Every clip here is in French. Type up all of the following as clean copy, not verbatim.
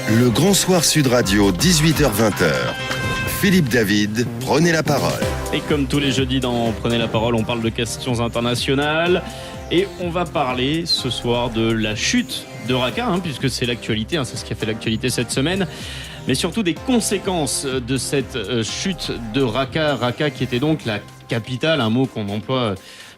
Le Grand Soir Sud Radio, 18h-20h. Philippe David, prenez la parole. Et comme tous les jeudis dans Prenez la parole, on parle de questions internationales. Et on va parler ce soir de la chute de Raqqa, puisque c'est l'actualité, c'est ce qui a fait l'actualité cette semaine. Mais surtout des conséquences de cette chute de Raqqa. Raqqa qui était donc la capitale, un mot qu'on emploie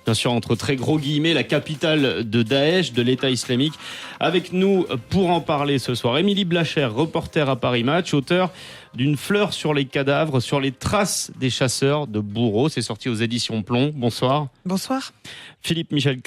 bien sûr entre très gros guillemets, la capitale de Daesh, de l'État islamique. Avec nous pour en parler ce soir, Émilie Blacher, reporter à Paris Match, auteur d'une fleur sur les cadavres, sur les traces des chasseurs de bourreaux. C'est sorti aux éditions Plomb. Bonsoir. Bonsoir. Philippe Michel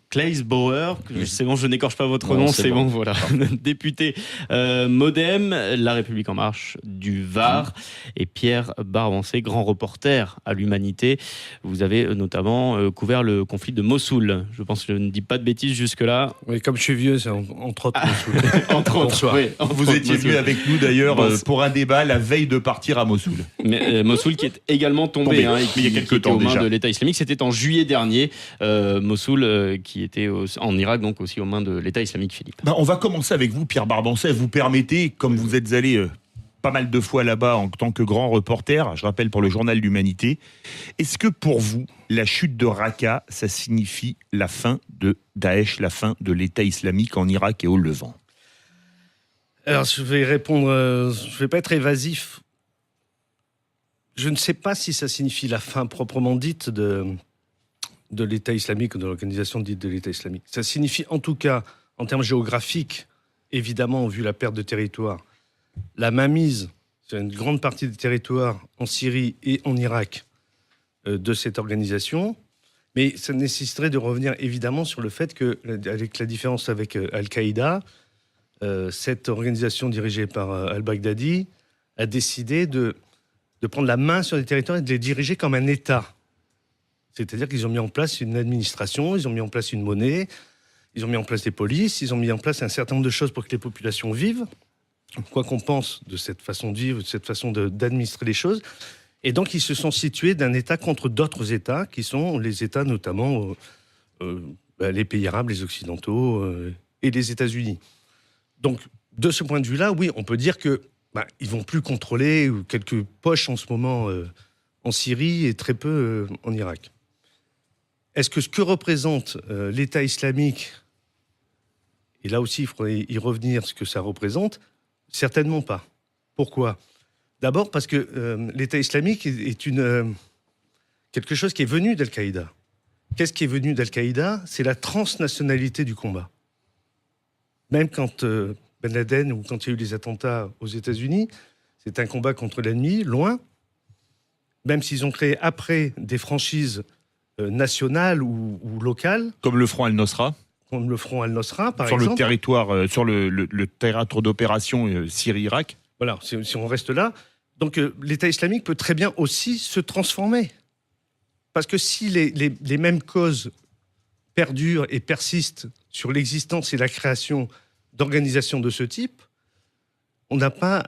Kleisbauer, c'est bon, je n'écorche pas votre nom, c'est bon, voilà. Député Modem, La République En Marche du Var, et Pierre Barbancé, grand reporter à l'Humanité. Vous avez notamment couvert le conflit de Mossoul. Je pense que je ne dis pas de bêtises jusque-là. Oui, comme je suis vieux, c'est entre autres Mossoul. Entre autres, oui. Vous étiez venu avec nous d'ailleurs pour un débat la veille de partir à Mossoul. Mais Mossoul qui est également tombé, et il y a quelques temps aux mains déjà de l'État islamique. C'était en juillet dernier. Mossoul qui était en Irak, donc aussi aux mains de l'État islamique, Philippe. On va commencer avec vous, Pierre Barbancet. Vous permettez, comme vous êtes allé pas mal de fois là-bas en tant que grand reporter, je rappelle pour le journal L'Humanité, est-ce que pour vous, la chute de Raqqa, ça signifie la fin de Daesh, la fin de l'État islamique en Irak et au Levant? Alors, je vais répondre, je ne vais pas être évasif. Je ne sais pas si ça signifie la fin proprement dite de l'État islamique ou de l'organisation dite de l'État islamique. Ça signifie en tout cas, en termes géographiques, évidemment, vu la perte de territoire, la mainmise sur une grande partie des territoires en Syrie et en Irak de cette organisation. Mais ça nécessiterait de revenir évidemment sur le fait que, avec la différence avec Al-Qaïda, cette organisation dirigée par al-Baghdadi a décidé de prendre la main sur les territoires et de les diriger comme un État. C'est-à-dire qu'ils ont mis en place une administration, ils ont mis en place une monnaie, ils ont mis en place des polices, ils ont mis en place un certain nombre de choses pour que les populations vivent, quoi qu'on pense de cette façon de vivre, de cette façon d'administrer les choses. Et donc, ils se sont situés d'un État contre d'autres États, qui sont les États notamment les pays arabes, les occidentaux et les États-Unis. Donc, de ce point de vue-là, oui, on peut dire que ils vont plus contrôler quelques poches en ce moment en Syrie et très peu en Irak. Est-ce que ce que représente l'État islamique, et là aussi il faudrait y revenir, ce que ça représente, certainement pas. Pourquoi ? D'abord parce que l'État islamique est quelque chose qui est venu d'Al-Qaïda. Qu'est-ce qui est venu d'Al-Qaïda ? C'est la transnationalité du combat. Même quand Ben Laden ou quand il y a eu les attentats aux États-Unis, c'est un combat contre l'ennemi, loin. Même s'ils ont créé après des franchises nationales ou locales. Comme le Front Al-Nosra. Comme le Front Al-Nosra, par exemple. Sur le territoire, sur le théâtre d'opération Syrie-Irak. Voilà, si on reste là. Donc l'État islamique peut très bien aussi se transformer. Parce que si les mêmes causes perdurent et persistent sur l'existence et la création d'organisations de ce type, on n'a pas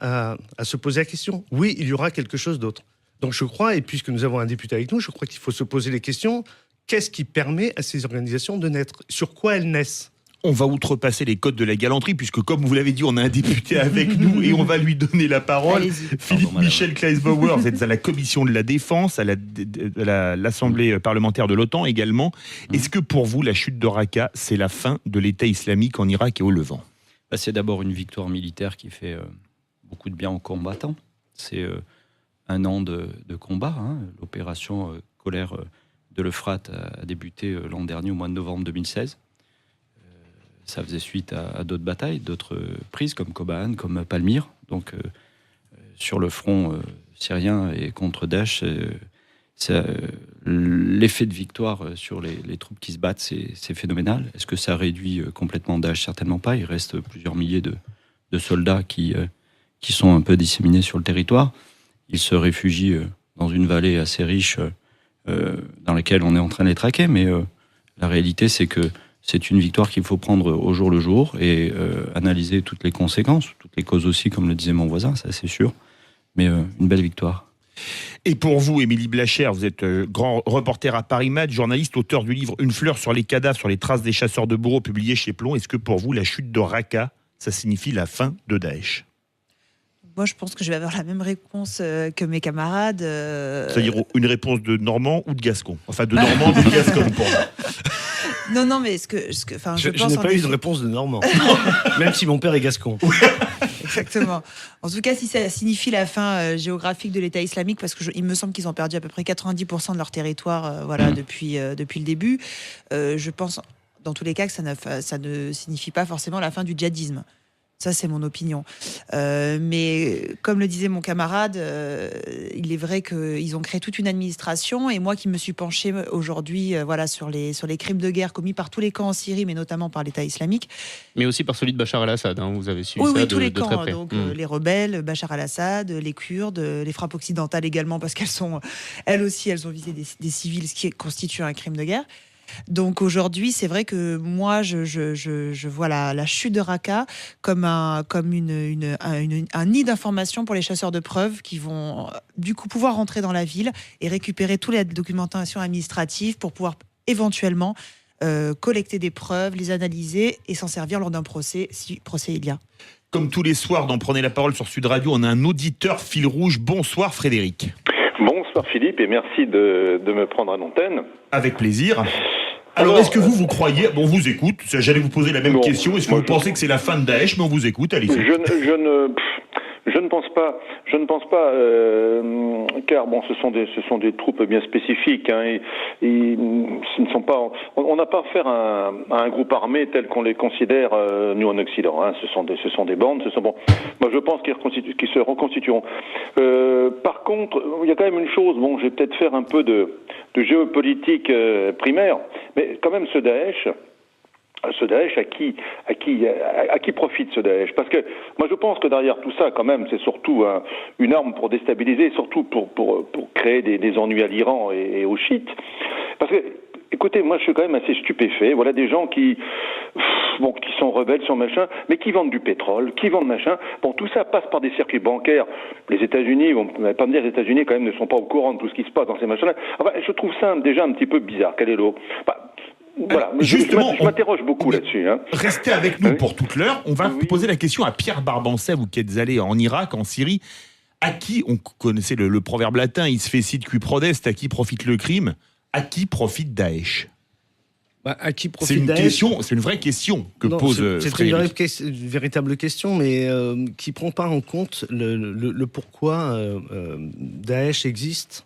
à se poser la question. Oui, il y aura quelque chose d'autre. Donc je crois, et puisque nous avons un député avec nous, je crois qu'il faut se poser les questions. Qu'est-ce qui permet à ces organisations de naître ? Sur quoi elles naissent ? On va outrepasser les codes de la galanterie, puisque comme vous l'avez dit, on a un député avec nous et on va lui donner la parole. Allez-y. Philippe Michel Kleisbauer, vous êtes à la Commission de la Défense, à l'Assemblée parlementaire de l'OTAN également. Est-ce que pour vous, la chute de Raqqa, c'est la fin de l'État islamique en Irak et au Levant ? C'est d'abord une victoire militaire qui fait beaucoup de bien aux combattants. C'est un an de combat. L'opération Colère de l'Euphrate a débuté l'an dernier, au mois de novembre 2016. Ça faisait suite à d'autres batailles, d'autres prises, comme Kobane, comme Palmyre. Donc, sur le front syrien et contre Daesh, l'effet de victoire sur les troupes qui se battent, c'est phénoménal. Est-ce que ça réduit complètement Daesh ? Certainement pas. Il reste plusieurs milliers de soldats qui sont un peu disséminés sur le territoire. Ils se réfugient dans une vallée assez riche dans laquelle on est en train de les traquer. Mais la réalité, c'est que c'est une victoire qu'il faut prendre au jour le jour et analyser toutes les conséquences, toutes les causes aussi, comme le disait mon voisin, ça c'est sûr. Mais une belle victoire. Et pour vous, Émilie Blacher, vous êtes grand reporter à Paris Match, journaliste, auteur du livre Une fleur sur les cadavres, sur les traces des chasseurs de bourreaux, publié chez Plomb. Est-ce que pour vous, la chute de Raqqa, ça signifie la fin de Daesh? Moi, je pense que je vais avoir la même réponse que mes camarades. C'est-à-dire une réponse de Normand ou de Gascon? Enfin, de Normand ou de Gascon pour moi. Non, mais je n'ai pas eu de réponse de Normand, même si mon père est gascon. Exactement. En tout cas, si ça signifie la fin géographique de l'État islamique, parce qu'il me semble qu'ils ont perdu à peu près 90% de leur territoire depuis le début, je pense, dans tous les cas, que ça ne signifie pas forcément la fin du djihadisme. Ça, c'est mon opinion. Mais comme le disait mon camarade, il est vrai qu'ils ont créé toute une administration. Et moi qui me suis penchée aujourd'hui sur les crimes de guerre commis par tous les camps en Syrie, mais notamment par l'État islamique. Mais aussi par celui de Bachar el-Assad, vous avez suivi ça Oui, tous les de camps. très près. Donc, les rebelles, Bachar el-Assad, les Kurdes, les frappes occidentales également, parce elles ont visé des civils, ce qui constitue un crime de guerre. Donc aujourd'hui, c'est vrai que moi, je vois la chute de Raqqa comme un nid d'information pour les chasseurs de preuves qui vont du coup pouvoir rentrer dans la ville et récupérer toute la documentation administrative pour pouvoir éventuellement collecter des preuves, les analyser et s'en servir lors d'un procès, si procès il y a. Comme tous les soirs dans Prenez la parole sur Sud Radio, on a un auditeur fil rouge. Bonsoir Frédéric. Bonsoir Philippe et merci de me prendre à l'antenne. Avec plaisir. Alors, est-ce que vous croyez... Bon, on vous écoute. J'allais vous poser la même question. Est-ce que vous pensez que c'est la fin de Daesh? Mais on vous écoute, allez-y. Je ne pense pas. Car bon, ce sont des troupes bien spécifiques. Et ce ne sont pas. On n'a pas affaire à un groupe armé tel qu'on les considère nous en Occident. Ce sont des bandes. Moi, je pense qu'ils se reconstitueront. Par contre, il y a quand même une chose. Bon, je vais peut-être faire un peu de géopolitique primaire, mais quand même ce Daesh, à qui profite ce Daesh? Parce que moi je pense que derrière tout ça, quand même, c'est surtout une arme pour déstabiliser, surtout pour créer des ennuis à l'Iran et aux chiites. Parce que, écoutez, moi je suis quand même assez stupéfait. Voilà des gens qui sont rebelles sur machin, mais qui vendent du pétrole, qui vendent machin. Bon, tout ça passe par des circuits bancaires. Les États-Unis, on ne va pas me dire, les États-Unis quand même ne sont pas au courant de tout ce qui se passe dans ces machins-là. Enfin, je trouve ça déjà un petit peu bizarre. Quel est l'eau? Voilà, justement, je m'interroge beaucoup là-dessus. Restez avec nous pour toute l'heure. On va vous poser la question à Pierre Barbancet, vous qui êtes allé en Irak, en Syrie. À qui, on connaissait le proverbe latin, il se fait cit qui prodest, à qui profite le crime? À qui profite Daesh? À qui profite Daesh? C'est une vraie question que pose Frédéric. C'est une véritable question, mais qui ne prend pas en compte le pourquoi Daesh existe,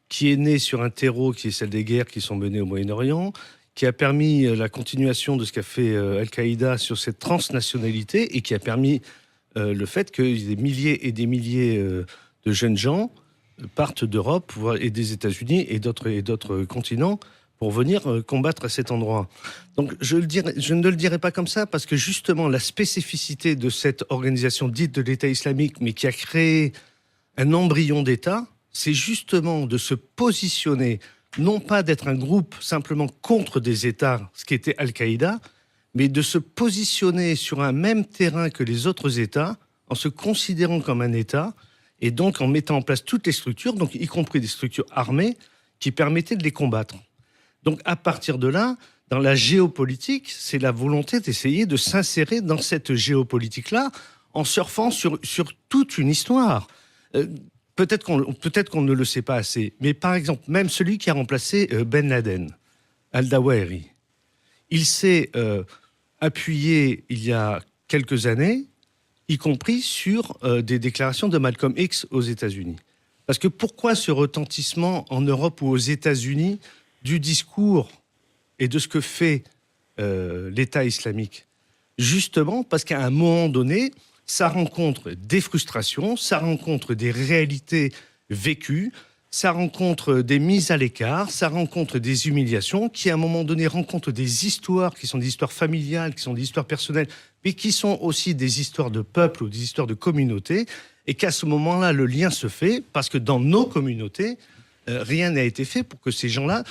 qui est né sur un terreau qui est celle des guerres qui sont menées au Moyen-Orient, qui a permis la continuation de ce qu'a fait Al-Qaïda sur cette transnationalité et qui a permis le fait que des milliers et des milliers de jeunes gens partent d'Europe et des États-Unis et d'autres continents pour venir combattre à cet endroit. Donc je ne le dirai pas comme ça parce que justement la spécificité de cette organisation dite de l'État islamique, mais qui a créé un embryon d'État, c'est justement de se positionner, non pas d'être un groupe simplement contre des États, ce qui était Al-Qaïda, mais de se positionner sur un même terrain que les autres États, en se considérant comme un État, et donc en mettant en place toutes les structures, donc y compris des structures armées, qui permettaient de les combattre. Donc à partir de là, dans la géopolitique, c'est la volonté d'essayer de s'insérer dans cette géopolitique-là, en surfant sur toute une histoire. Peut-être qu'on ne le sait pas assez, mais par exemple, même celui qui a remplacé Ben Laden, al-Dawahiri, il s'est appuyé il y a quelques années, y compris sur des déclarations de Malcolm X aux États-Unis. Parce que pourquoi ce retentissement en Europe ou aux États-Unis du discours et de ce que fait l'État islamique? Justement parce qu'à un moment donné, ça rencontre des frustrations, ça rencontre des réalités vécues, ça rencontre des mises à l'écart, ça rencontre des humiliations, qui à un moment donné rencontrent des histoires qui sont des histoires familiales, qui sont des histoires personnelles, mais qui sont aussi des histoires de peuple ou des histoires de communauté, et qu'à ce moment-là, le lien se fait, parce que dans nos communautés, rien n'a été fait pour que ces gens-là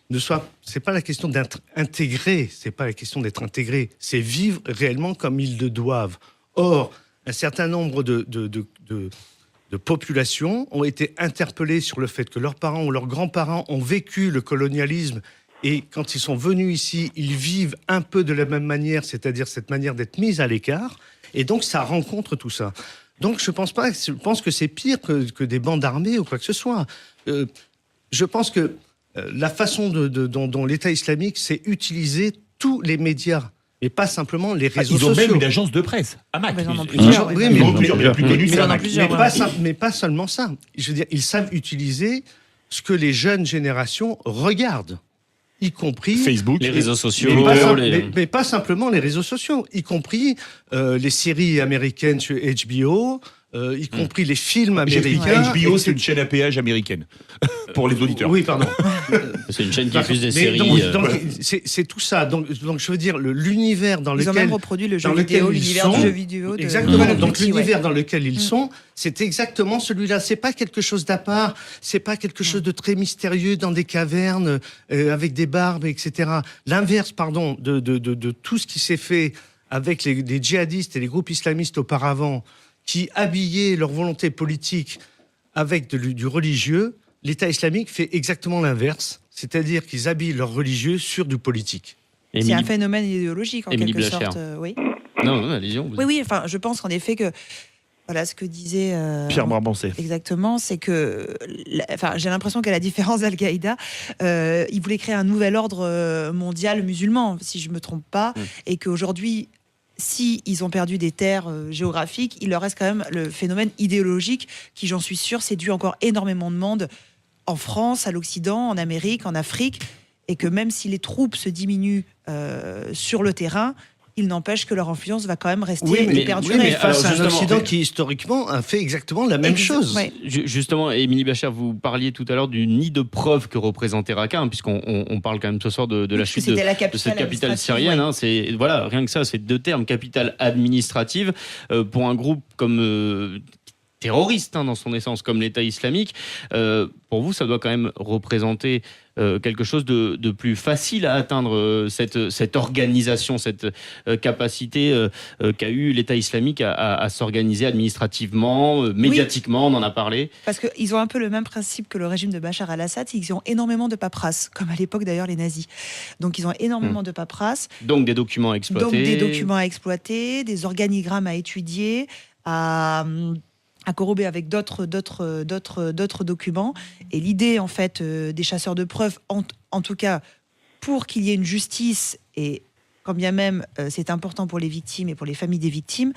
ne soient... C'est pas la question d'être intégrés, c'est pas la question d'être intégrés, c'est vivre réellement comme ils le doivent. Or, un certain nombre de populations ont été interpellées sur le fait que leurs parents ou leurs grands-parents ont vécu le colonialisme et quand ils sont venus ici, ils vivent un peu de la même manière, c'est-à-dire cette manière d'être mis à l'écart. Et donc, ça rencontre tout ça. Donc, je pense que c'est pire que des bandes armées ou quoi que ce soit. Je pense que la façon dont l'État islamique s'est utilisé tous les médias, et pas simplement les réseaux sociaux. Ils ont même une agence de presse, AMAC. Mais ils en ont plusieurs. Oui, oui, mais le plus connu, c'est AMAC. Mais pas seulement ça. Je veux dire, ils savent utiliser ce que les jeunes générations regardent, y compris Facebook, Les réseaux sociaux, mais pas simplement les réseaux sociaux, y compris les séries américaines sur HBO, y compris les films américains. HBO, c'est une chaîne à péage américaine, pour les auditeurs. Oui, pardon. C'est une chaîne qui diffuse des Mais séries. donc, c'est tout ça. Donc, je veux dire, l'univers dans Ils ont lequel... même reproduit le jeu dans lequel vidéo, ils l'univers sont. du jeu vidéo. Exactement. de Donc Call of Duty, l'univers ouais. dans lequel ils sont, c'est exactement celui-là. C'est pas quelque chose d'à part. C'est pas quelque chose de très mystérieux dans des cavernes avec des barbes, etc. L'inverse, pardon, de tout ce qui s'est fait avec les djihadistes et les groupes islamistes auparavant, qui habillaient leur volonté politique avec du religieux. L'État islamique fait exactement l'inverse, c'est-à-dire qu'ils habillent leurs religieux sur du politique. C'est un phénomène idéologique en Émilie quelque Blacher. sorte. Oui. Non, allez-y. Oui. Enfin, je pense qu'en effet que voilà ce que disait Pierre Barbancet. exactement, c'est que, enfin, j'ai l'impression qu'à la différence d'Al-Qaïda, ils voulaient créer un nouvel ordre mondial musulman, si je me trompe pas, et qu'aujourd'hui, si ils ont perdu des terres géographiques, il leur reste quand même le phénomène idéologique qui, j'en suis sûre, séduit encore énormément de monde en France, à l'Occident, en Amérique, en Afrique, et que même si les troupes se diminuent sur le terrain, il n'empêche que leur influence va quand même rester et perdurer. Oui, mais face alors, à un justement, Occident qui, historiquement, a fait exactement la même chose. Ouais. Justement, Émilie Blacher, vous parliez tout à l'heure du nid de preuves que représentait Raqqa, puisqu'on parle quand même ce soir de la chute de cette capitale syrienne. Ouais. C'est voilà, rien que ça, c'est deux termes, capitale administrative, pour un groupe comme terroriste dans son essence, comme l'État islamique. Pour vous, ça doit quand même représenter quelque chose de plus facile à atteindre, cette organisation, cette capacité qu'a eu l'État islamique à s'organiser administrativement, médiatiquement, on en a parlé. Parce qu'ils ont un peu le même principe que le régime de Bachar al-Assad, ils ont énormément de paperasse, comme à l'époque d'ailleurs les nazis. Donc ils ont énormément de paperasse. Donc des documents à exploiter. Donc des documents à exploiter, des organigrammes à étudier, à corroborer avec d'autres documents. Et l'idée, en fait, des chasseurs de preuves, en tout cas, pour qu'il y ait une justice, et quand bien même c'est important pour les victimes et pour les familles des victimes,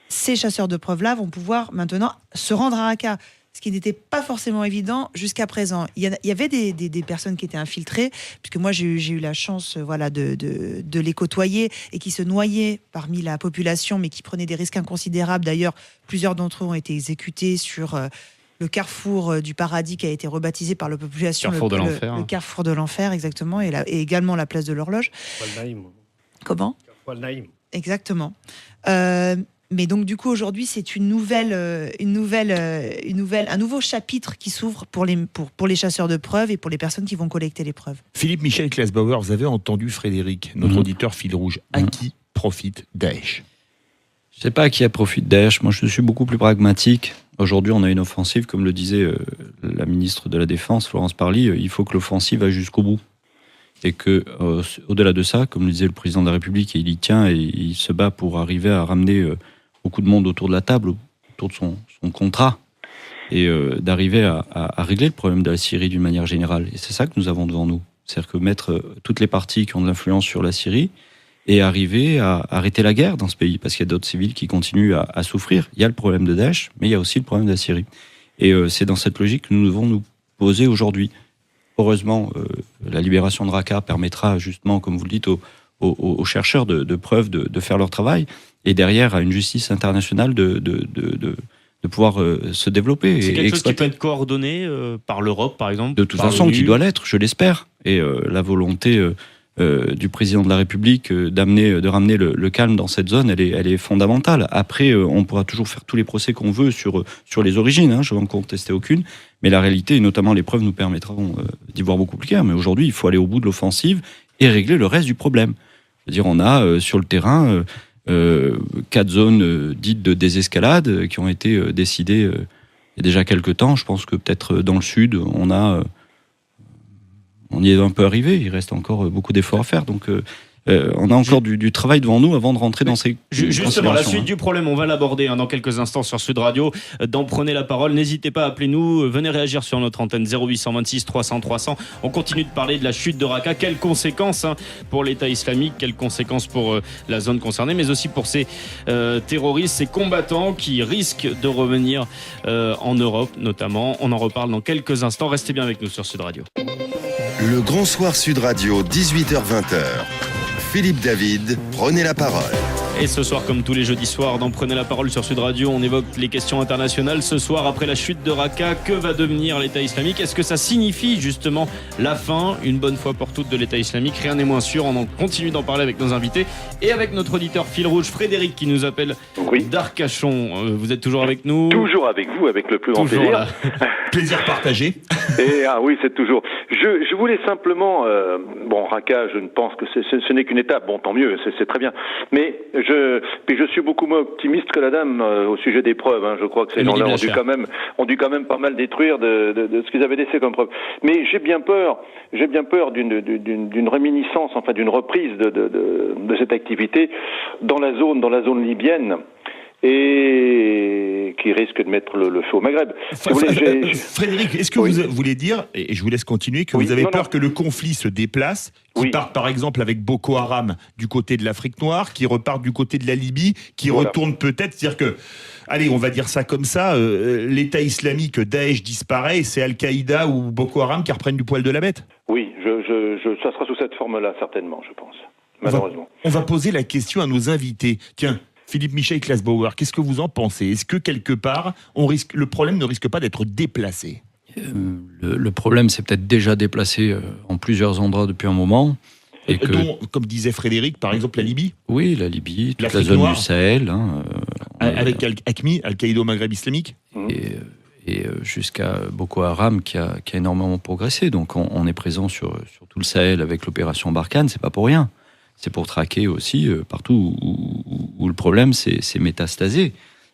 ces chasseurs de preuves-là vont pouvoir maintenant se rendre à Raqqa, ce qui n'était pas forcément évident jusqu'à présent. Il y avait des personnes qui étaient infiltrées, puisque moi j'ai eu la chance de les côtoyer et qui se noyaient parmi la population, mais qui prenaient des risques inconsidérables. D'ailleurs, plusieurs d'entre eux ont été exécutés sur le carrefour du paradis qui a été rebaptisé par la population Carrefour de l'enfer. le carrefour de l'enfer, exactement, et également la place de l'horloge. Comment ? Exactement. Mais donc du coup aujourd'hui c'est un nouveau chapitre qui s'ouvre pour les chasseurs de preuves et pour les personnes qui vont collecter les preuves. Philippe Michel Klasbauer, vous avez entendu Frédéric, notre auditeur fil rouge. À qui profite Daesh ? Je ne sais pas à qui profite Daesh. Moi, je suis beaucoup plus pragmatique. Aujourd'hui, on a une offensive, comme le disait la ministre de la Défense, Florence Parly. Il faut que l'offensive aille jusqu'au bout. Et que, au-delà de ça, comme le disait le président de la République, et il y tient et il se bat pour arriver à ramener beaucoup de monde autour de la table, autour de son contrat, et d'arriver à régler le problème de la Syrie d'une manière générale. Et c'est ça que nous avons devant nous. C'est-à-dire que mettre toutes les parties qui ont de l'influence sur la Syrie et arriver à arrêter la guerre dans ce pays, parce qu'il y a d'autres civils qui continuent à souffrir. Il y a le problème de Daesh, mais il y a aussi le problème de la Syrie. Et c'est dans cette logique que nous devons nous poser aujourd'hui. Heureusement, la libération de Raqqa permettra justement, comme vous le dites, aux chercheurs de preuves de faire leur travail, et derrière à une justice internationale de pouvoir se développer. C'est et quelque chose qui exploiter. peut être coordonné par l'Europe, par exemple. De toute par façon, l'ONU. qui doit l'être, je l'espère. Et la volonté du président de la République de ramener le calme dans cette zone, elle est fondamentale. Après, on pourra toujours faire tous les procès qu'on veut sur les origines, je ne vais en contester aucune, mais la réalité, et notamment les preuves, nous permettront d'y voir beaucoup plus clair. Mais aujourd'hui, il faut aller au bout de l'offensive et régler le reste du problème. C'est-à-dire, on a sur le terrain 4 zones dites de désescalade qui ont été décidées il y a déjà quelques temps. Je pense que peut-être dans le sud, on y est un peu arrivé. Il reste encore beaucoup d'efforts à faire. Donc, on a encore du travail devant nous avant de rentrer dans ces Justement, la considérations, suite hein. du problème, on va l'aborder dans quelques instants sur Sud Radio. Dans Prenez la parole, n'hésitez pas à appeler nous, venez réagir sur notre antenne 0826 300 300. On continue de parler de la chute de Raqqa. Quelles conséquences pour l'État islamique, quelles conséquences pour la zone concernée, mais aussi pour ces terroristes, ces combattants qui risquent de revenir en Europe notamment. On en reparle dans quelques instants. Restez bien avec nous sur Sud Radio. Le Grand Soir Sud Radio, 18h-20h. Philippe David, prenez la parole. Et ce soir, comme tous les jeudis soirs, dans Prenez la parole sur Sud Radio, on évoque les questions internationales. Ce soir, après la chute de Raqqa, que va devenir l'État islamique? Est-ce que ça signifie justement la fin, une bonne fois pour toutes, de l'État islamique? Rien n'est moins sûr. On en continue d'en parler avec nos invités et avec notre auditeur fil rouge, Frédéric, qui nous appelle d'Arcachon. Vous êtes toujours avec nous? Toujours avec vous, avec le plus grand plaisir. Là. Plaisir partagé. Et oui, c'est toujours. Je voulais simplement, Raqqa, je ne pense que ce n'est qu'une étape. Bon, tant mieux, c'est très bien. Mais je suis beaucoup moins optimiste que la dame au sujet des preuves. Je crois que ces gens-là ont dû quand même pas mal détruire de ce qu'ils avaient laissé comme preuve. Mais j'ai bien peur d'une réminiscence, enfin d'une reprise de cette activité dans la zone libyenne. Et qui risque de mettre le feu au Maghreb. Frédéric, est-ce que vous voulez dire, et je vous laisse continuer, que vous avez peur que le conflit se déplace, qu'il parte par exemple avec Boko Haram du côté de l'Afrique noire, qui reparte du côté de la Libye, qui retourne peut-être, c'est-à-dire que, allez, on va dire ça comme ça, l'État islamique, Daesh disparaît, et c'est Al-Qaïda ou Boko Haram qui reprennent du poil de la bête? Oui, ça sera sous cette forme-là, certainement, je pense, malheureusement. On va poser la question à nos invités. Tiens, Philippe Michel Klasbauer, qu'est-ce que vous en pensez? Est-ce que quelque part, le problème ne risque pas d'être déplacé? Le problème s'est peut-être déjà déplacé en plusieurs endroits depuis un moment. Et dont, comme disait Frédéric, par exemple la Libye? Oui, la Libye, toute la l'Afrique zone noire. du Sahel. Avec Al-Aqmi, Al-Qaïda au Maghreb islamique? Et jusqu'à Boko Haram qui a énormément progressé. Donc on est présent sur tout le Sahel avec l'opération Barkhane, c'est pas pour rien. C'est pour traquer aussi partout où le problème c'est métastasé.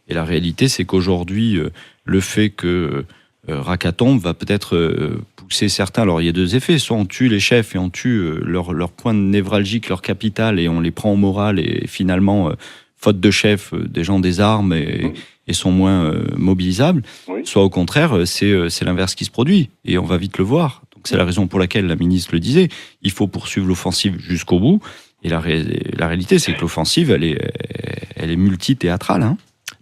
Et la réalité, c'est qu'aujourd'hui, le fait que Raqqa tombe va peut-être pousser certains. Alors il y a deux effets. Soit on tue les chefs et on tue leur point névralgique, leur capitale, et on les prend au moral, et finalement, faute de chef, des gens désarment et sont moins mobilisables. Soit au contraire, c'est l'inverse qui se produit. Et on va vite le voir. Donc c'est la raison pour laquelle la ministre le disait. Il faut poursuivre l'offensive jusqu'au bout. Et la réalité, c'est que l'offensive, elle est multi-théâtrale.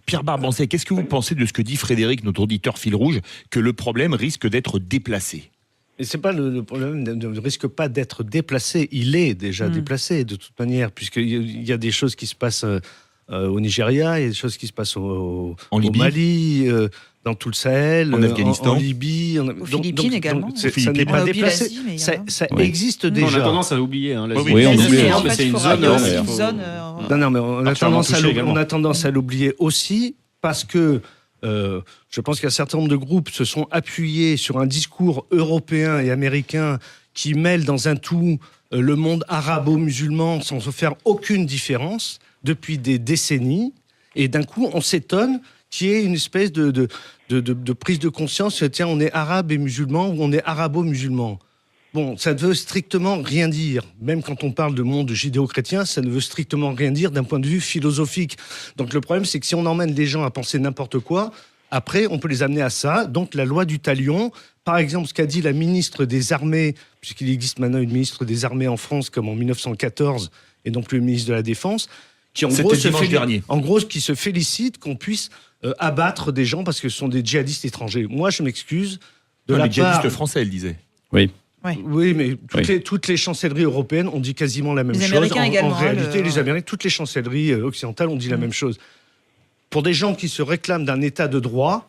Pierre Barbancet, qu'est-ce que vous pensez de ce que dit Frédéric, notre auditeur fil rouge, que le problème risque d'être déplacé? Et c'est pas le problème ne risque pas d'être déplacé. Il est déjà déplacé de toute manière, puisqu'il y a des choses qui se passent au Nigeria, il y a des choses qui se passent au Mali, dans tout le Sahel, en Afghanistan, en Libye, aux Philippines également. Ça n'est pas déplacé. Ça existe déjà. On a tendance à l'oublier. Oui, on oublie. Mais c'est une zone. Non, mais on a tendance à l'oublier aussi parce que je pense qu'un certain nombre de groupes se sont appuyés sur un discours européen et américain qui mêle dans un tout le monde arabo-musulman sans se faire aucune différence depuis des décennies. Et d'un coup, on s'étonne qu'il y ait une espèce de prise de conscience. Tiens, on est arabe et musulman ou on est arabo-musulman. Bon, ça ne veut strictement rien dire. Même quand on parle de monde judéo-chrétien, ça ne veut strictement rien dire d'un point de vue philosophique. Donc le problème, c'est que si on emmène les gens à penser n'importe quoi, après, on peut les amener à ça. Donc la loi du talion, par exemple, ce qu'a dit la ministre des Armées, puisqu'il existe maintenant une ministre des Armées en France comme en 1914, et non plus le ministre de la Défense, qui en gros qui se félicite qu'on puisse abattre des gens parce que ce sont des djihadistes étrangers. Moi, je m'excuse de les djihadistes français, elle disait. Oui. Oui, mais toutes les chancelleries européennes ont dit quasiment la même chose. Américains également. En réalité, les Américains, toutes les chancelleries occidentales ont dit la même chose. Pour des gens qui se réclament d'un état de droit,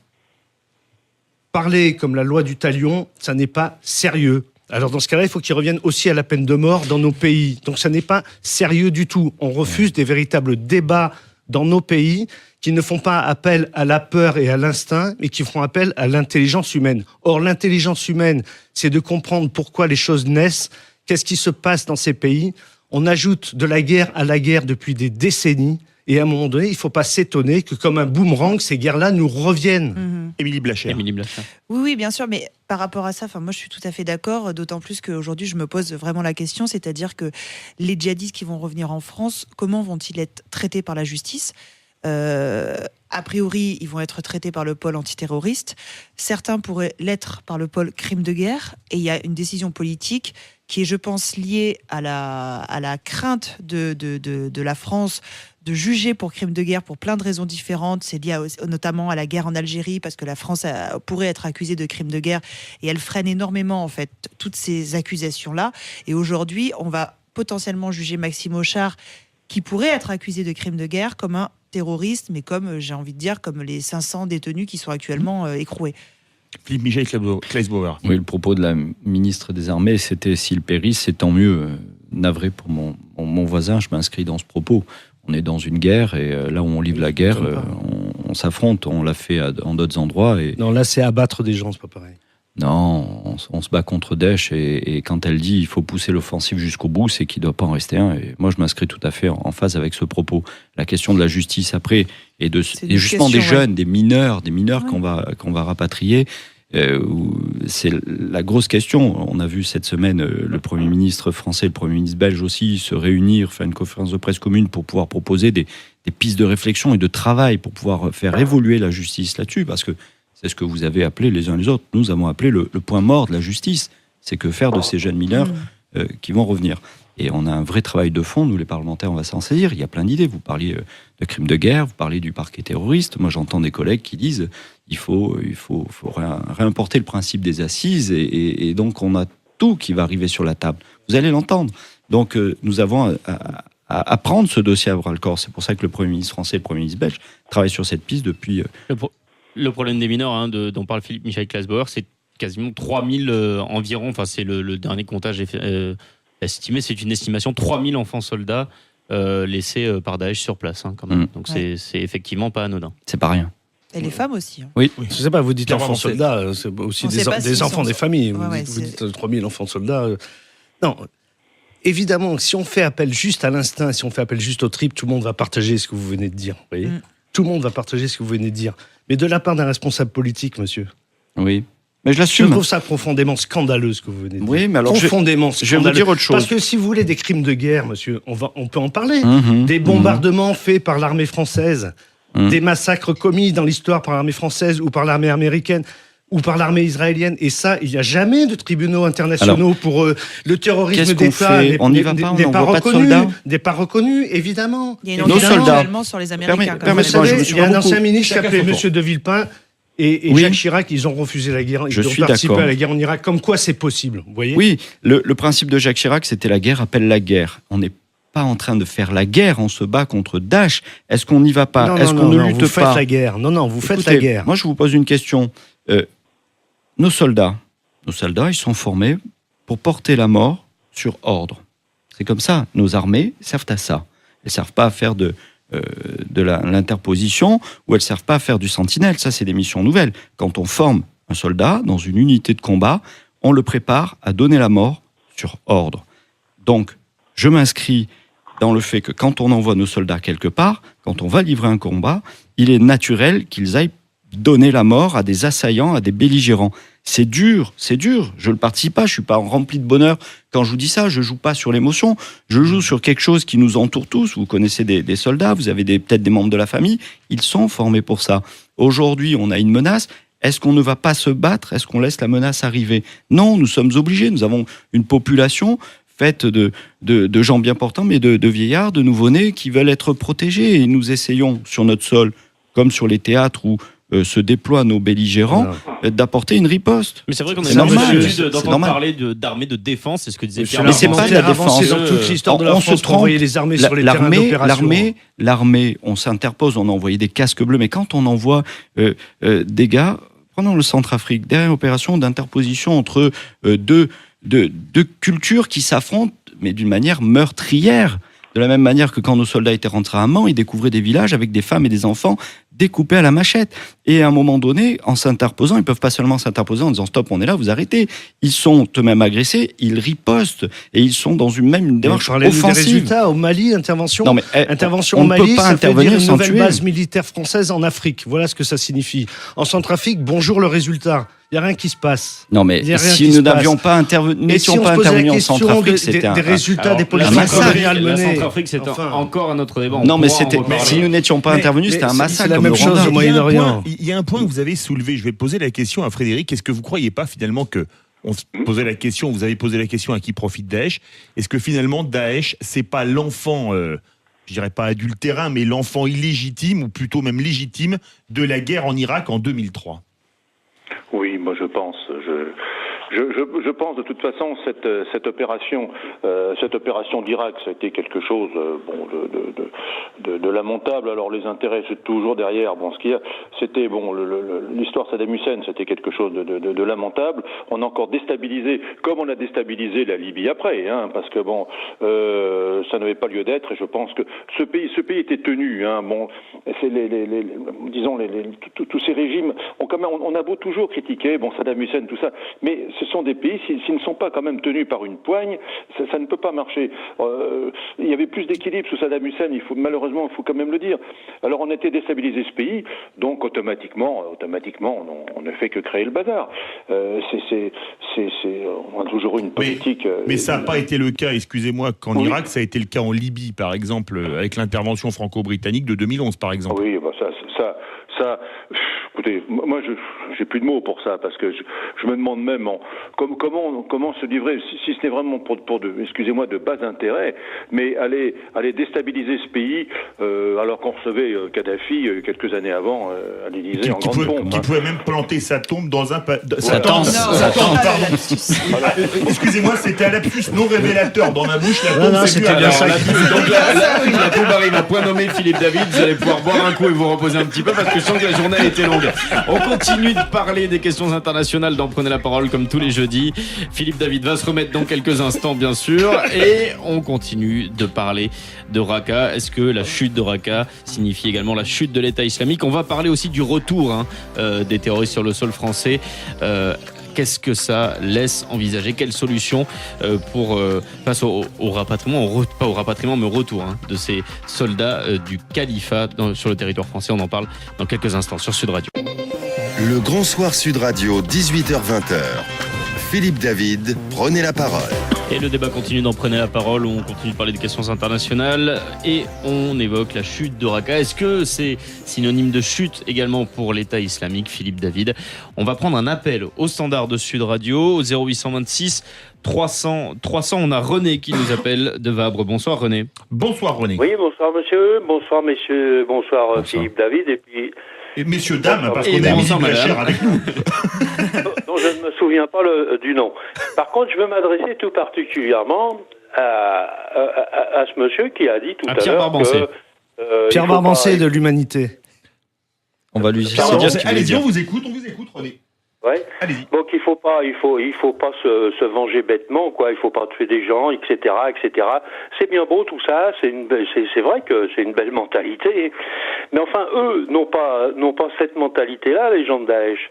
parler comme la loi du talion, ça n'est pas sérieux. Alors dans ce cas-là, il faut qu'ils reviennent aussi à la peine de mort dans nos pays. Donc ça n'est pas sérieux du tout. On refuse des véritables débats dans nos pays qui ne font pas appel à la peur et à l'instinct, mais qui font appel à l'intelligence humaine. Or, l'intelligence humaine, c'est de comprendre pourquoi les choses naissent, qu'est-ce qui se passe dans ces pays. On ajoute de la guerre à la guerre depuis des décennies, Et à un moment donné, il ne faut pas s'étonner que, comme un boomerang, ces guerres-là nous reviennent. Émilie Blacher. Émilie Blacher. Oui, bien sûr, mais par rapport à ça, moi je suis tout à fait d'accord, d'autant plus qu'aujourd'hui je me pose vraiment la question, c'est-à-dire que les djihadistes qui vont revenir en France, comment vont-ils être traités par la justice ? A priori, ils vont être traités par le pôle antiterroriste. Certains pourraient l'être par le pôle crime de guerre. Et il y a une décision politique qui est, je pense, liée à la crainte de la France de juger pour crime de guerre pour plein de raisons différentes. C'est lié notamment à la guerre en Algérie, parce que la France pourrait être accusée de crime de guerre. Et elle freine énormément, en fait, toutes ces accusations-là. Et aujourd'hui, on va potentiellement juger Maxime Auchard, qui pourrait être accusé de crime de guerre, comme un terroriste, mais comme, j'ai envie de dire, comme les 500 détenus qui sont actuellement écroués. Philippe Michel Kleisbauer. Oui, le propos de la ministre des Armées, c'était s'il périsse, c'est tant mieux. Navré pour mon voisin, je m'inscris dans ce propos. On est dans une guerre et là où on livre la guerre, on s'affronte. On l'a fait en d'autres endroits. Et... Non, là, c'est abattre des gens, c'est pas pareil. Non, on se bat contre Daesh et quand elle dit il faut pousser l'offensive jusqu'au bout, c'est qu'il ne doit pas en rester un. Et moi, je m'inscris tout à fait en phase avec ce propos. La question de la justice après et justement des jeunes, des mineurs qu'on va rapatrier, c'est la grosse question. On a vu cette semaine le Premier ministre français, le Premier ministre belge aussi se réunir, faire une conférence de presse commune pour pouvoir proposer des pistes de réflexion et de travail pour pouvoir faire évoluer la justice là-dessus, parce que c'est ce que vous avez appelé les uns les autres. Nous avons appelé le point mort de la justice. C'est que faire de ces jeunes mineurs qui vont revenir. Et on a un vrai travail de fond. Nous, les parlementaires, on va s'en saisir. Il y a plein d'idées. Vous parliez de crimes de guerre, vous parlez du parquet terroriste. Moi, j'entends des collègues qui disent il faut réimporter le principe des assises. Et donc, on a tout qui va arriver sur la table. Vous allez l'entendre. Donc, nous avons à prendre ce dossier à bras-le-corps. C'est pour ça que le Premier ministre français et le Premier ministre belge travaillent sur cette piste depuis... Le problème des mineurs, dont parle Philippe Michel Kleisbauer, c'est quasiment 3000 environ, enfin c'est le dernier comptage estimé, c'est une estimation, 3000 enfants soldats laissés par Daesh sur place, quand même. Donc c'est effectivement pas anodin. C'est pas rien. Et les femmes aussi. Oui. Je sais pas, vous dites enfants soldats, c'est aussi des enfants des familles. Vous dites 3000 enfants soldats. Non, évidemment, si on fait appel juste à l'instinct, si on fait appel juste au tripes, tout le monde va partager ce que vous venez de dire. Vous voyez tout le monde va partager ce que vous venez de dire. Mais de la part d'un responsable politique, monsieur. Oui. Mais je l'assume. Je trouve ça profondément scandaleux, ce que vous venez de dire. Oui, mais alors profondément scandaleux. Je vais vous dire autre chose. Parce que si vous voulez des crimes de guerre, monsieur, on peut en parler. Des bombardements faits par l'armée française, des massacres commis dans l'histoire par l'armée française ou par l'armée américaine ou par l'armée israélienne. Et ça, il n'y a jamais de tribunaux internationaux pour le terrorisme d'État. On n'y va pas, on n'envoie pas de soldats. Des pas reconnus, évidemment. Il y a une enquête sur les Américains. Il y a un ancien ministre qui s'appelait M. De Villepin et Jacques Chirac, ils ont refusé la guerre. Ils ont participé à la guerre en Irak. Comme quoi c'est possible, vous voyez ? Oui, le principe de Jacques Chirac, c'était la guerre appelle la guerre. On n'est pas en train de faire la guerre, on se bat contre Daesh. Est-ce qu'on n'y va pas ? Est-ce qu'on ne lutte pas ? Vous faites la guerre. Non, vous faites la guerre. Moi, je vous pose une question. Nos soldats, ils sont formés pour porter la mort sur ordre. C'est comme ça. Nos armées servent à ça. Elles ne servent pas à faire de l'interposition ou elles ne servent pas à faire du sentinelle. Ça, c'est des missions nouvelles. Quand on forme un soldat dans une unité de combat, on le prépare à donner la mort sur ordre. Donc, je m'inscris dans le fait que quand on envoie nos soldats quelque part, quand on va livrer un combat, il est naturel qu'ils aillent donner la mort à des assaillants, à des belligérants. C'est dur, je ne participe pas, je ne suis pas rempli de bonheur quand je vous dis ça, je ne joue pas sur l'émotion, je joue sur quelque chose qui nous entoure tous. Vous connaissez des soldats, vous avez peut-être des membres de la famille, ils sont formés pour ça. Aujourd'hui, on a une menace, est-ce qu'on ne va pas se battre ? Est-ce qu'on laisse la menace arriver ? Non, nous sommes obligés, nous avons une population faite de gens bien portants, mais de vieillards, de nouveau-nés qui veulent être protégés. Et nous essayons sur notre sol, comme sur les théâtres où se déploient nos belligérants, d'apporter une riposte. Mais c'est vrai qu'on a l'habitude d'entendre parler d'armées de défense, c'est ce que disait Pierre. Mais c'est pas de la défense. Dans toute l'histoire de la France, on envoyait les armées sur les terrains d'opération. L'armée, on s'interpose, on a envoyé des casques bleus, mais quand on envoie des gars, prenons le Centrafrique, derrière une opération d'interposition entre deux cultures qui s'affrontent, mais d'une manière meurtrière. De la même manière que quand nos soldats étaient rentrés à Mans, ils découvraient des villages avec des femmes et des enfants découpés à la machette. Et à un moment donné, en s'interposant, ils peuvent pas seulement s'interposer en disant stop, on est là, vous arrêtez. Ils sont eux-mêmes agressés, ils ripostent et ils sont dans une démarche offensive. Des résultats au Mali, intervention. Non, mais, intervention on au ne Mali, peut pas ça fait intervenir dire une sans nouvelle tuer. base militaire française en Afrique. Voilà ce que ça signifie. En Centrafrique, bonjour le résultat. Il n'y a rien qui se passe. Non, mais Il y a rien si qui nous se passe. n'avions pas intervenu, Et si on n'étions se pas posait la intervenus en question Centrafrique, c'était des résultats des politiques coloniales La menées. Centrafrique, c'est Enfin. encore un autre débat. On Non, mais pourra en c'était. reparler. Si nous n'étions pas Mais- intervenus, mais c'était un c'est massacre la comme même le chose Rwanda. au Moyen-Orient. Il y a un point que vous avez soulevé. Je vais poser la question à Frédéric. Est-ce que vous croyez pas finalement que on se posait la question, vous avez posé la question à qui profite Daesh. Est-ce que finalement Daesh, c'est pas l'enfant, je dirais pas adultérin, mais l'enfant illégitime ou plutôt même légitime de la guerre en Irak en 2003 ? Oui, moi je pense. Je pense de toute façon cette opération d'Irak, ça a été quelque chose de lamentable. Alors les intérêts c'est toujours derrière. Bon, ce qu'il y a, c'était l'histoire Saddam Hussein, c'était quelque chose de lamentable. On a encore déstabilisé, comme on a déstabilisé la Libye après, parce que ça n'avait pas lieu d'être. Et je pense que ce pays était tenu. C'est tous ces régimes. On a beau toujours critiquer, Saddam Hussein, tout ça, mais ce sont des pays, s'ils ne sont pas quand même tenus par une poigne, ça ne peut pas marcher. Il y avait plus d'équilibre sous Saddam Hussein, malheureusement, il faut quand même le dire. Alors on a été déstabilisé ce pays, donc automatiquement, on ne fait que créer le bazar. On a toujours eu une politique... Mais ça n'a pas été le cas, excusez-moi, qu'en Irak, ça a été le cas en Libye, par exemple, avec l'intervention franco-britannique de 2011, par exemple. Oui, ça, écoutez, moi j'ai plus de mots pour ça, parce que je me demande même comment se livrer, si ce n'est vraiment pour excusez-moi, de bas intérêt, mais aller déstabiliser ce pays alors qu'on recevait Kadhafi quelques années avant à l'Élysée en grande pompe. Qui pouvait même planter sa tombe dans un... Sa tente, pardon. Excusez-moi, c'était un lapsus non révélateur dans ma bouche. La tombe, c'est c'était bien ça. Donc la tombe arrive à point nommé Philippe David. Vous allez pouvoir boire un coup et vous reposer un petit peu parce que je sens que la journée a été longue. On continue de parler des questions internationales dans Prenez la parole comme tous les jeudis. Philippe David va se remettre dans quelques instants, bien sûr. Et on continue de parler de Raqqa. Est-ce que la chute de Raqqa signifie également la chute de l'État islamique ? On va parler aussi du retour des terroristes sur le sol français. Qu'est-ce que ça laisse envisager ? Quelle solution face au rapatriement, pas au rapatriement, mais au retour de ces soldats du califat sur le territoire français ? On en parle dans quelques instants sur Sud Radio. Le Grand Soir Sud Radio, 18h-20h. Philippe David, prenez la parole. Et le débat continue d'en Prenez la parole, où on continue de parler des questions internationales et on évoque la chute de Raqqa. Est-ce que c'est synonyme de chute également pour l'État islamique, Philippe David ? On va prendre un appel au standard de Sud Radio, au 0826 300. On a René qui nous appelle de Vabre. Bonsoir René. Bonsoir René. Oui, bonsoir monsieur, bonsoir messieurs, bonsoir. Philippe David et puis... Et messieurs, dames, parce Et qu'on a mis bonsoir, de la madame. chair avec nous. dont je ne me souviens pas du nom. Par contre, je veux m'adresser tout particulièrement à ce monsieur qui a dit tout à Pierre l'heure Barbancé. que... Pierre Barbancé de l'Humanité. On va lui Pierre dire Barbancé, ce qu'il veut allez-y, dire. on vous écoute, René. Ouais. Allez-y. Donc il faut pas se venger bêtement, quoi. Il faut pas tuer des gens, etc., etc. C'est bien beau tout ça. C'est vrai que c'est une belle mentalité. Mais enfin, eux n'ont pas cette mentalité-là, les gens de Daesh.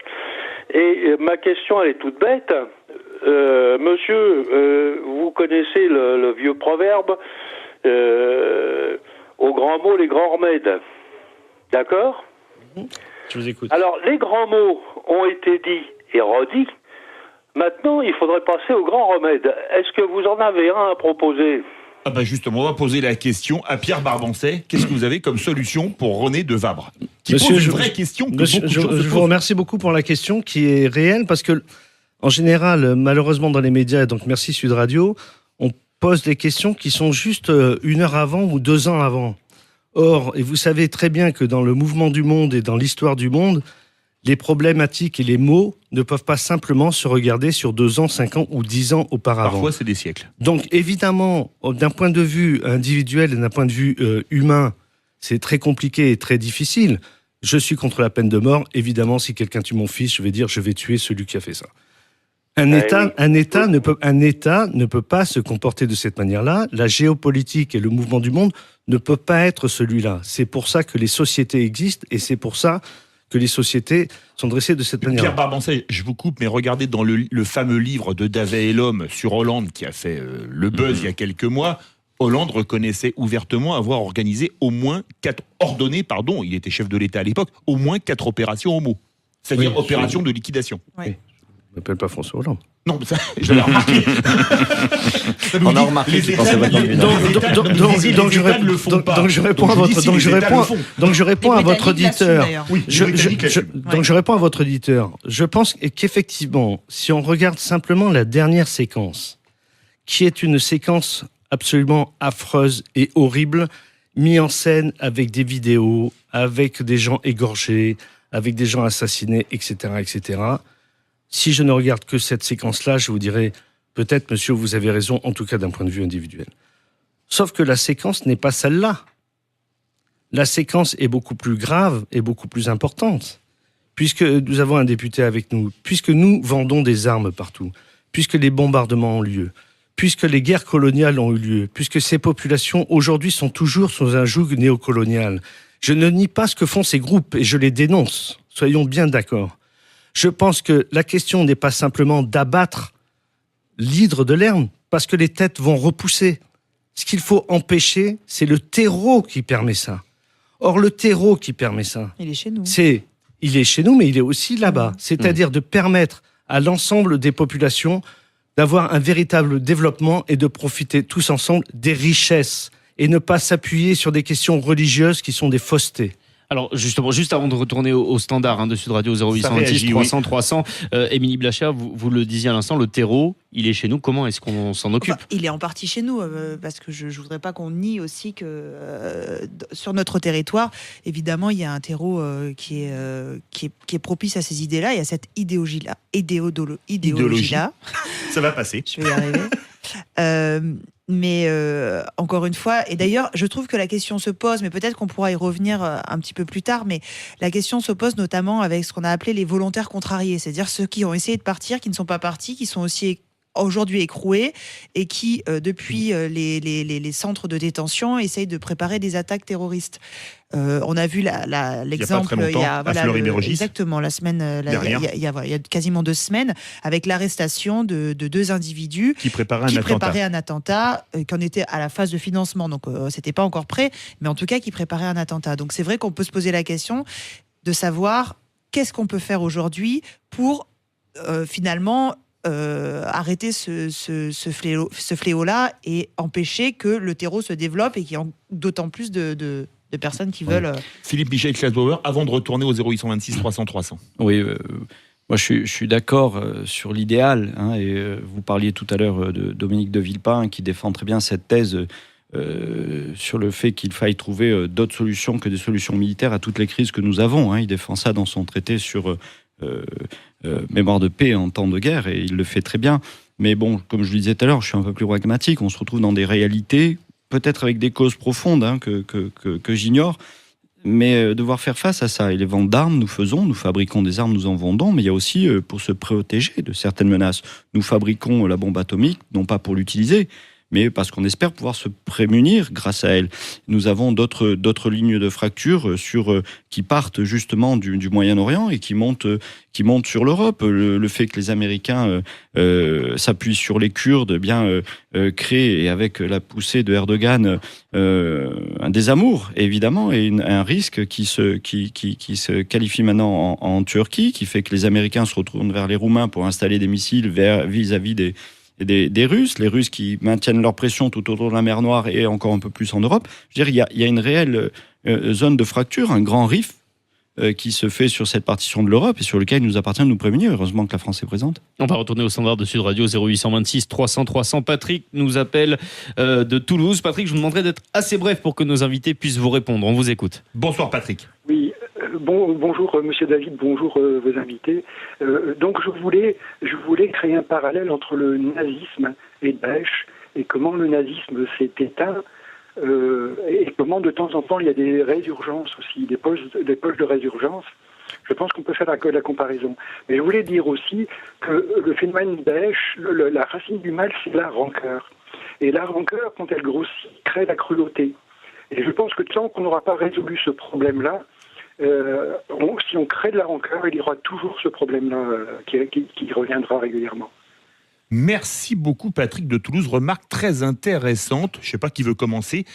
Et ma question, elle est toute bête. Monsieur, vous connaissez le vieux proverbe aux grands mots, les grands remèdes. D'accord ? Je vous écoute. Alors, les grands mots ont été dits et redits. Maintenant, il faudrait passer aux grands remèdes. Est-ce que vous en avez un à proposer ? Ah bah justement, on va poser la question à Pierre Barbancet. Qu'est-ce que vous avez comme solution pour René de Vabre ? Qui Monsieur, pose une vraie question que Monsieur, beaucoup de gens se je vous posent. remercie beaucoup pour la question qui est réelle parce que, en général, malheureusement dans les médias, et donc merci Sud Radio, on pose des questions qui sont juste 1 heure avant ou 2 ans avant. Or, et vous savez très bien que dans le mouvement du monde et dans l'histoire du monde, les problématiques et les mots ne peuvent pas simplement se regarder sur 2 ans, 5 ans ou 10 ans auparavant. Parfois, c'est des siècles. Donc, évidemment, d'un point de vue individuel et d'un point de vue humain, c'est très compliqué et très difficile. Je suis contre la peine de mort. Évidemment, si quelqu'un tue mon fils, je vais dire je vais tuer celui qui a fait ça. Un État ne peut pas se comporter de cette manière-là. La géopolitique et le mouvement du monde ne peut pas être celui-là. C'est pour ça que les sociétés existent et c'est pour ça que les sociétés sont dressées de cette manière. Pierre Barbancet, je vous coupe, mais regardez dans le fameux livre de Davet et l'homme sur Hollande qui a fait le buzz il y a quelques mois. Hollande reconnaissait ouvertement avoir organisé il était chef de l'État à l'époque, au moins 4 opérations homo. C'est-à-dire opérations de liquidation. Ouais. Je m'appelle pas François Hollande. Non, mais ça, je l'avais remarqué. On a remarqué qu'il pensait pas comme une. Donc je réponds à votre auditeur. Donc je réponds à votre auditeur. Je pense qu'effectivement, si on regarde simplement la dernière séquence, qui est une séquence absolument affreuse et horrible, mise en scène avec des vidéos, avec des gens égorgés, avec des gens assassinés, etc., etc. Si je ne regarde que cette séquence-là, je vous dirais, peut-être, monsieur, vous avez raison, en tout cas d'un point de vue individuel. Sauf que la séquence n'est pas celle-là. La séquence est beaucoup plus grave et beaucoup plus importante. Puisque nous avons un député avec nous, puisque nous vendons des armes partout, puisque les bombardements ont lieu, puisque les guerres coloniales ont eu lieu, puisque ces populations aujourd'hui sont toujours sous un joug néocolonial. Je ne nie pas ce que font ces groupes et je les dénonce. Soyons bien d'accord. Je pense que la question n'est pas simplement d'abattre l'hydre de Lerne, parce que les têtes vont repousser. Ce qu'il faut empêcher, c'est le terreau qui permet ça. Or, le terreau qui permet ça, Il est chez nous. il est chez nous, mais il est aussi là-bas. C'est-à-dire de permettre à l'ensemble des populations d'avoir un véritable développement et de profiter tous ensemble des richesses et ne pas s'appuyer sur des questions religieuses qui sont des faussetés. Alors justement, juste avant de retourner au standard de Sud Radio 0826 300 300, Émilie Blachère, vous le disiez à l'instant, le terreau, il est chez nous. Comment est-ce qu'on s'en occupe ? Il est en partie chez nous, parce que je voudrais pas qu'on nie aussi que sur notre territoire, évidemment, il y a un terreau qui est propice à ces idées-là, il y a cette idéologie-là. Ça va passer. Je vais y arriver. Mais encore une fois, et d'ailleurs, je trouve que la question se pose, mais peut-être qu'on pourra y revenir un petit peu plus tard, mais la question se pose notamment avec ce qu'on a appelé les volontaires contrariés, c'est-à-dire ceux qui ont essayé de partir, qui ne sont pas partis, qui sont aussi aujourd'hui écroués et qui, depuis les centres de détention, essayent de préparer des attaques terroristes. On a vu l'exemple il y a à Fleury-Mérogis. Exactement, la semaine, il y a quasiment 2 semaines, avec l'arrestation de 2 individus qui préparaient un attentat, qui en étaient à la phase de financement, donc c'était pas encore prêt, mais en tout cas qui préparaient un attentat. Donc c'est vrai qu'on peut se poser la question de savoir qu'est-ce qu'on peut faire aujourd'hui pour finalement arrêter ce fléau-là et empêcher que le terreau se développe et qu'il y ait d'autant plus de personnes qui veulent... Philippe Michel-Klasbauer, avant de retourner au 0826 300 300. Oui, moi je suis d'accord sur l'idéal. Et vous parliez tout à l'heure de Dominique de Villepin qui défend très bien cette thèse sur le fait qu'il faille trouver d'autres solutions que des solutions militaires à toutes les crises que nous avons. Il défend ça dans son traité sur... mémoire de paix en temps de guerre, et il le fait très bien. Mais bon, comme je le disais tout à l'heure, je suis un peu plus pragmatique. On se retrouve dans des réalités, peut-être avec des causes profondes que j'ignore, mais devoir faire face à ça. Et les ventes d'armes, nous fabriquons des armes, nous en vendons, mais il y a aussi pour se protéger de certaines menaces. Nous fabriquons la bombe atomique, non pas pour l'utiliser, mais parce qu'on espère pouvoir se prémunir grâce à elle. Nous avons d'autres lignes de fracture qui partent justement du Moyen-Orient et qui montent sur l'Europe. Le fait que les Américains s'appuient sur les Kurdes, crée, et avec la poussée de Erdogan, un désamour, évidemment, et un risque qui se qualifie maintenant en Turquie, qui fait que les Américains se retournent vers les Roumains pour installer des missiles vis-à-vis des Russes, les Russes qui maintiennent leur pression tout autour de la mer Noire et encore un peu plus en Europe. Je veux dire, il y a une réelle zone de fracture, un grand rift qui se fait sur cette partition de l'Europe et sur lequel il nous appartient de nous prémunir. Heureusement que la France est présente. On va retourner au standard de Sud Radio 0826 300 300. Patrick nous appelle de Toulouse. Patrick, je vous demanderai d'être assez bref pour que nos invités puissent vous répondre. On vous écoute. Bonsoir Patrick. Oui. Bonjour Monsieur David, bonjour vos invités. Donc je voulais créer un parallèle entre le nazisme et Daesh et comment le nazisme s'est éteint et comment de temps en temps il y a des résurgences aussi, des poches de résurgence. Je pense qu'on peut faire la comparaison. Mais je voulais dire aussi que le phénomène Daesh, la racine du mal, c'est la rancœur. Et la rancœur, quand elle grossit, crée la cruauté. Et je pense que tant qu'on n'aura pas résolu ce problème-là, si on crée de la rancœur, il y aura toujours ce problème-là qui reviendra régulièrement. Merci beaucoup Patrick de Toulouse. Remarque très intéressante. Je ne sais pas qui veut commencer.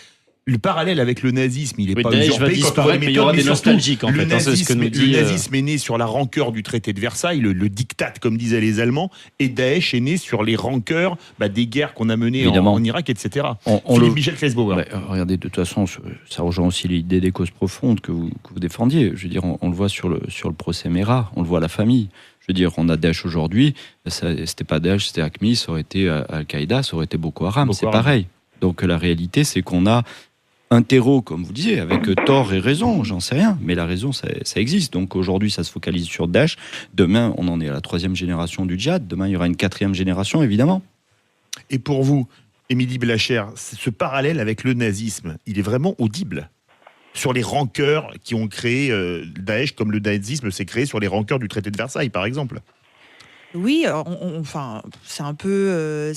Le parallèle avec le nazisme, il n'est pas Daesh usurpé. va disparaître, mais il y aura des nostalgiques en fait. C'est ce que nous dit. Le nazisme est né sur la rancœur du traité de Versailles, le diktat comme disaient les Allemands, et Daesh est né sur les rancœurs des guerres qu'on a menées en Irak, etc. Michel Claes-Bauer. Regardez, de toute façon, ça rejoint aussi l'idée des causes profondes que vous défendiez. Je veux dire, on le voit sur le procès Mera, on le voit à la famille. Je veux dire, on a Daesh aujourd'hui, c'était pas Daesh, c'était AQMI, ça aurait été Al-Qaïda, ça aurait été Boko Haram, c'est pareil. Donc la réalité, c'est qu'on a un terreau, comme vous disiez, avec tort et raison, j'en sais rien, mais la raison, ça existe. Donc aujourd'hui, ça se focalise sur Daesh. Demain, on en est à la 3e génération du djihad. Demain, il y aura une 4e génération, évidemment. Et pour vous, Émilie Blacher, ce parallèle avec le nazisme, il est vraiment audible sur les rancœurs qui ont créé Daesh, comme le nazisme s'est créé sur les rancœurs du traité de Versailles, par exemple. Oui, c'est un peu,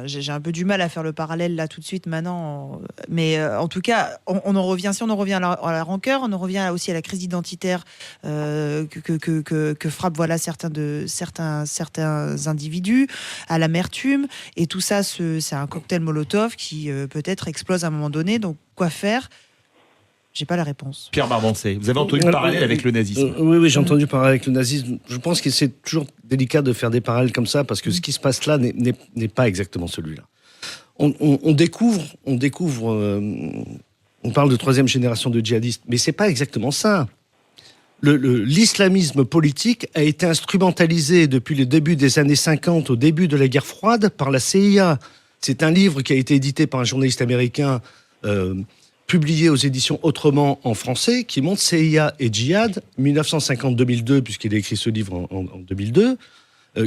j'ai un peu du mal à faire le parallèle là tout de suite maintenant, mais en tout cas, on en revient. Si on en revient à la rancœur, on en revient aussi à la crise identitaire que frappent certains individus, à l'amertume, et tout ça, c'est un cocktail Molotov qui peut-être explose à un moment donné. Donc, quoi faire ? J'ai pas la réponse. Pierre Barbancet, vous avez entendu le parallèle avec le nazisme. Oui, j'ai entendu parler avec le nazisme. Je pense que c'est toujours délicat de faire des parallèles comme ça, parce que ce qui se passe là n'est pas exactement celui-là. On découvre, on parle de 3e génération de djihadistes, mais c'est pas exactement ça. L'islamisme politique a été instrumentalisé depuis le début des années 50, au début de la guerre froide, par la CIA. C'est un livre qui a été édité par un journaliste américain, publié aux éditions Autrement en français, qui montre CIA et djihad, 1950-2002, puisqu'il a écrit ce livre en 2002,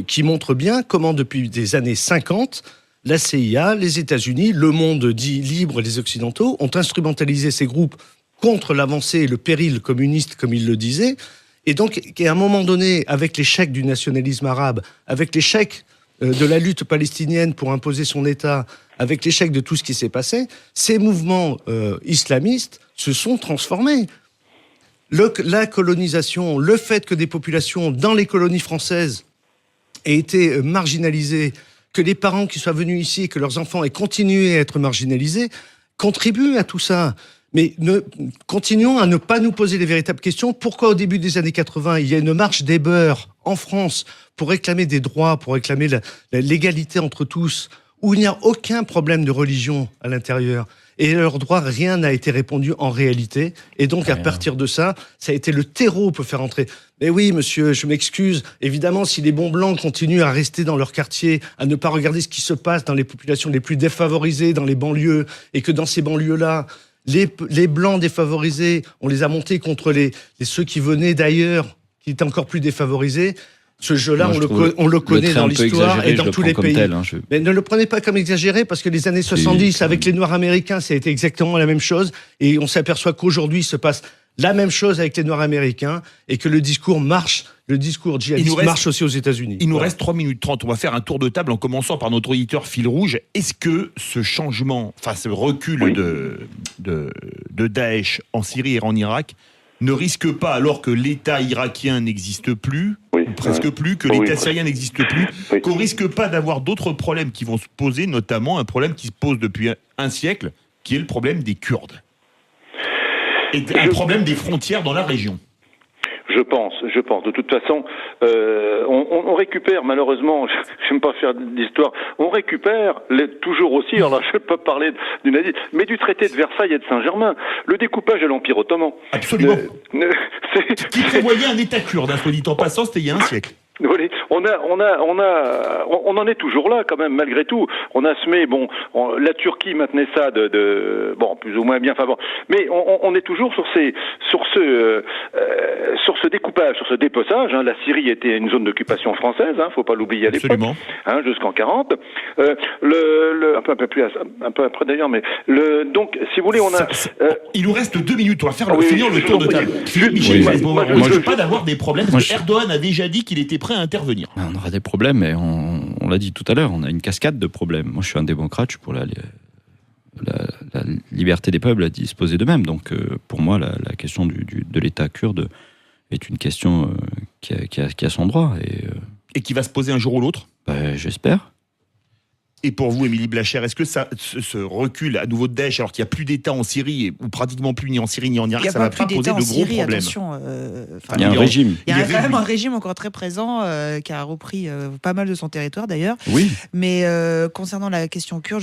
qui montre bien comment, depuis des années 50, la CIA, les États-Unis, le monde dit libre, les Occidentaux, ont instrumentalisé ces groupes contre l'avancée et le péril communiste, comme il le disait. Et donc, à un moment donné, avec l'échec du nationalisme arabe, avec l'échec de la lutte palestinienne pour imposer son État, avec l'échec de tout ce qui s'est passé, ces mouvements islamistes se sont transformés. La colonisation, le fait que des populations dans les colonies françaises aient été marginalisées, que les parents qui soient venus ici et que leurs enfants aient continué à être marginalisés, contribuent à tout ça. Mais continuons à ne pas nous poser les véritables questions. Pourquoi au début des années 80, il y a une marche des beurs en France pour réclamer des droits, pour réclamer l'égalité entre tous, où il n'y a aucun problème de religion à l'intérieur. Et leurs droits, rien n'a été répondu en réalité. Et donc, à partir de ça, ça a été le terreau pour faire entrer. Mais oui, monsieur, je m'excuse. Évidemment, si les bons blancs continuent à rester dans leur quartier, à ne pas regarder ce qui se passe dans les populations les plus défavorisées, dans les banlieues, et que dans ces banlieues-là, les blancs défavorisés, on les a montés contre ceux qui venaient d'ailleurs, qui étaient encore plus défavorisés. Ce jeu-là, on le connaît dans l'histoire et dans tous les pays. Mais ne le prenez pas comme exagéré, parce que les années 70, avec les Noirs américains, ça a été exactement la même chose. Et on s'aperçoit qu'aujourd'hui, il se passe la même chose avec les Noirs américains, et que le discours marche, le discours djihadiste marche aussi aux États-Unis. Il nous reste 3 minutes 30. On va faire un tour de table en commençant par notre auditeur fil rouge. Est-ce que ce changement, ce recul de Daesh en Syrie et en Irak ne risque pas, alors que l'État irakien n'existe plus, ou presque plus, que l'État syrien n'existe plus, qu'on risque pas d'avoir d'autres problèmes qui vont se poser, notamment un problème qui se pose depuis un siècle, qui est le problème des Kurdes. Et un problème des frontières dans la région. Je pense. De toute façon, on récupère, malheureusement, j'aime pas faire d'histoire, on récupère toujours aussi, alors là, je peux pas parler du nazisme, mais du traité de Versailles et de Saint-Germain, le découpage de l'Empire ottoman. Absolument. Qui prévoyait un État kurde, soit dit en passant, c'était il y a un siècle. Oui, on en est toujours là quand même, malgré tout. On a semé, la Turquie maintenait ça plus ou moins bien, mais on est toujours sur ce découpage, sur ce dépeçage. La Syrie était une zone d'occupation française, faut pas l'oublier à l'époque, jusqu'en 40. Un peu après d'ailleurs, mais donc si vous voulez, il nous reste 2 minutes, on va finir le tour de table. Michel Claes-Bauer, on ne veut pas d'avoir des problèmes, parce que Erdogan a déjà dit qu'il était prêt à intervenir. On aura des problèmes, mais on l'a dit tout à l'heure, on a une cascade de problèmes. Moi, je suis un démocrate, je suis pour la liberté des peuples à disposer d'eux-mêmes. Donc pour moi, la question de l'État kurde est une question qui a son droit. Et qui va se poser un jour ou l'autre ? J'espère. Et pour vous, Émilie Blachère, est-ce que ce recul à nouveau de Daesh, alors qu'il n'y a plus d'État en Syrie, ou pratiquement plus ni en Syrie ni en Irak, ça ne va pas poser de gros problèmes ? Attention, il y a un régime. Il y a quand même un régime encore très présent qui a repris pas mal de son territoire d'ailleurs. Oui. Mais concernant la question kurde,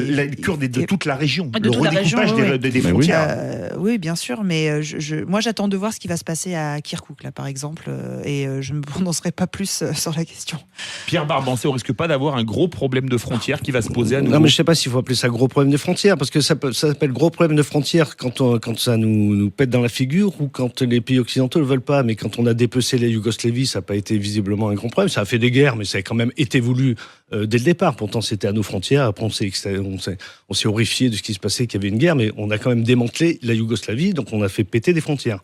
la Kurde est de toute la région. De le toute la redécoupage région, des frontières. Oui, bien sûr. Mais moi, j'attends de voir ce qui va se passer à Kirkouk, là, par exemple. Et je ne me prononcerai pas plus sur la question. Pierre Barbancé, on risque pas d'avoir un gros problème de frontières qui va se poser à nouveau. Non, mais je ne sais pas s'il faut appeler ça gros problème de frontières, parce que ça s'appelle gros problème de frontières quand ça nous pète dans la figure ou quand les pays occidentaux ne le veulent pas. Mais quand on a dépecé la Yougoslavie, ça n'a pas été visiblement un grand problème. Ça a fait des guerres, mais ça a quand même été voulu dès le départ. Pourtant, c'était à nos frontières. Après, on s'est horrifié de ce qui se passait, qu'il y avait une guerre, mais on a quand même démantelé la Yougoslavie, donc on a fait péter des frontières.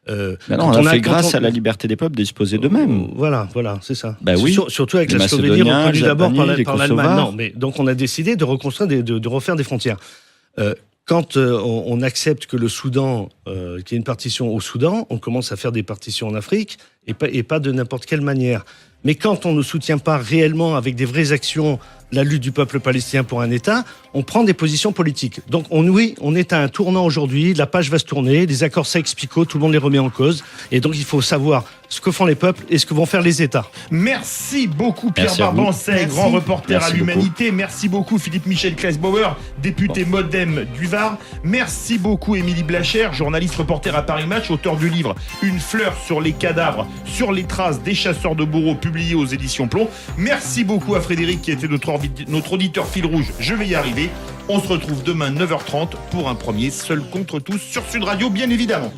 On a fait grâce à la liberté des peuples de disposer d'eux-mêmes. Voilà, c'est ça. Oui. Surtout avec les la Slovénie reconnue d'abord par l'Allemagne. Non, mais donc on a décidé de reconstruire, de refaire des frontières. Quand on accepte que le Soudan, qu'il y ait une partition au Soudan, on commence à faire des partitions en Afrique et pas de n'importe quelle manière. Mais quand on ne soutient pas réellement avec des vraies actions la lutte du peuple palestinien pour un État, on prend des positions politiques. Donc on est à un tournant aujourd'hui, la page va se tourner, les accords Sykes-Picot, tout le monde les remet en cause, et donc il faut savoir ce que font les peuples et ce que vont faire les États. Merci beaucoup Pierre Barbancé, grand reporter à l'Humanité. Merci beaucoup Philippe-Michel Kleisbauer, député MoDem du Var. Merci beaucoup Émilie Blachère, journaliste reporter à Paris Match, auteur du livre Une fleur sur les cadavres, sur les traces des chasseurs de bourreaux, publié aux éditions Plomb. Merci beaucoup à Frédéric qui était notre auditeur fil rouge. Je vais y arriver. On se retrouve demain 9h30 pour un premier Seul contre tous sur Sud Radio, bien évidemment.